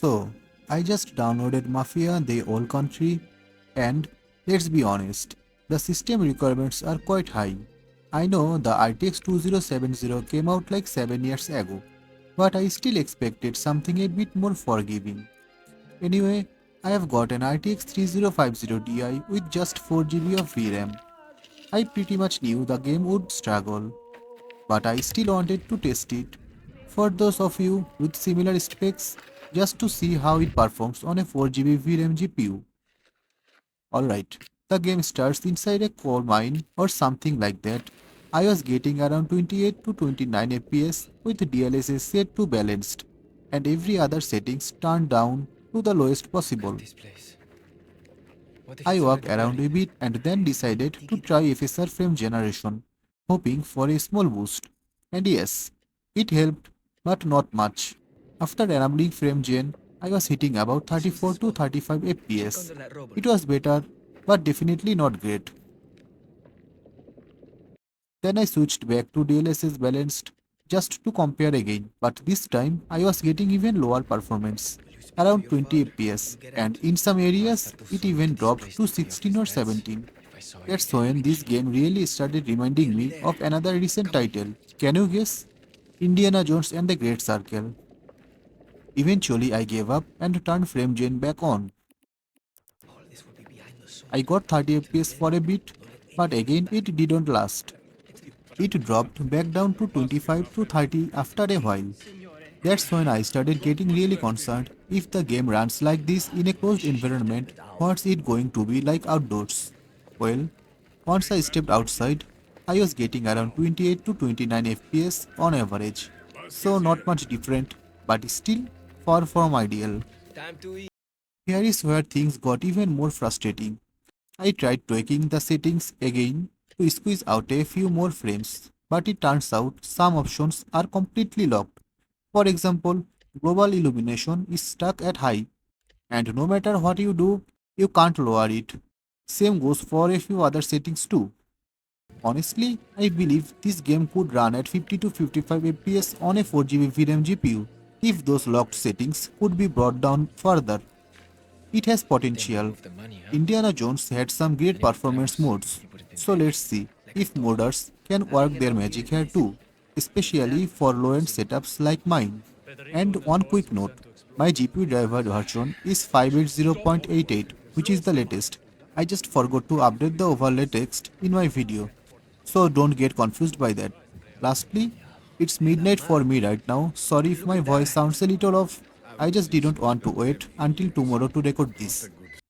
So, I just downloaded Mafia the old country and let's be honest, the system requirements are quite high. I know the RTX 2070 came out like 7 years ago, but I still expected something a bit more forgiving. Anyway, I have got an RTX 3050 Ti with just 4GB of VRAM. I pretty much knew the game would struggle, but I still wanted to test it. For those of you with similar specs, just to see how it performs on a 4GB VRAM GPU. Alright, the game starts inside a coal mine or something like that. I was getting around 28 to 29 FPS with DLSS set to balanced and every other settings turned down to the lowest possible. I walked around a bit and then decided to try FSR Frame Generation, hoping for a small boost. And yes, it helped, but not much. After enabling Frame Gen, I was hitting about 34 to 35 FPS. It was better, but definitely not great. Then I switched back to DLSS Balanced just to compare again, but this time I was getting even lower performance, around 20 FPS, and in some areas it even dropped to 16 or 17. That's when this game really started reminding me of another recent title. Can you guess? Indiana Jones and the Great Circle. Eventually I gave up and turned frame gen back on. I got 30 FPS for a bit, but again it didn't last. It dropped back down to 25 to 30 after a while. That's when I started getting really concerned. If the game runs like this in a closed environment, what's it going to be like outdoors? Well, once I stepped outside, I was getting around 28 to 29 FPS on average. So not much different, but still far from ideal. Here is where things got even more frustrating. I tried tweaking the settings again to squeeze out a few more frames, but it turns out some options are completely locked. For example, Global Illumination is stuck at high, and no matter what you do, you can't lower it. Same goes for a few other settings too. Honestly, I believe this game could run at 50 to 55 FPS on a 4GB VRAM GPU if those locked settings could be brought down further. It has potential. Indiana Jones had some great performance modes, so let's see if modders can work their magic here too, especially for low-end setups like mine. And one quick note, my GPU driver version is 580.88, which is the latest. I just forgot to update the overlay text in my video, so don't get confused by that. Lastly, it's midnight for me right now. Sorry if my voice sounds a little off. I just didn't want to wait until tomorrow to record this.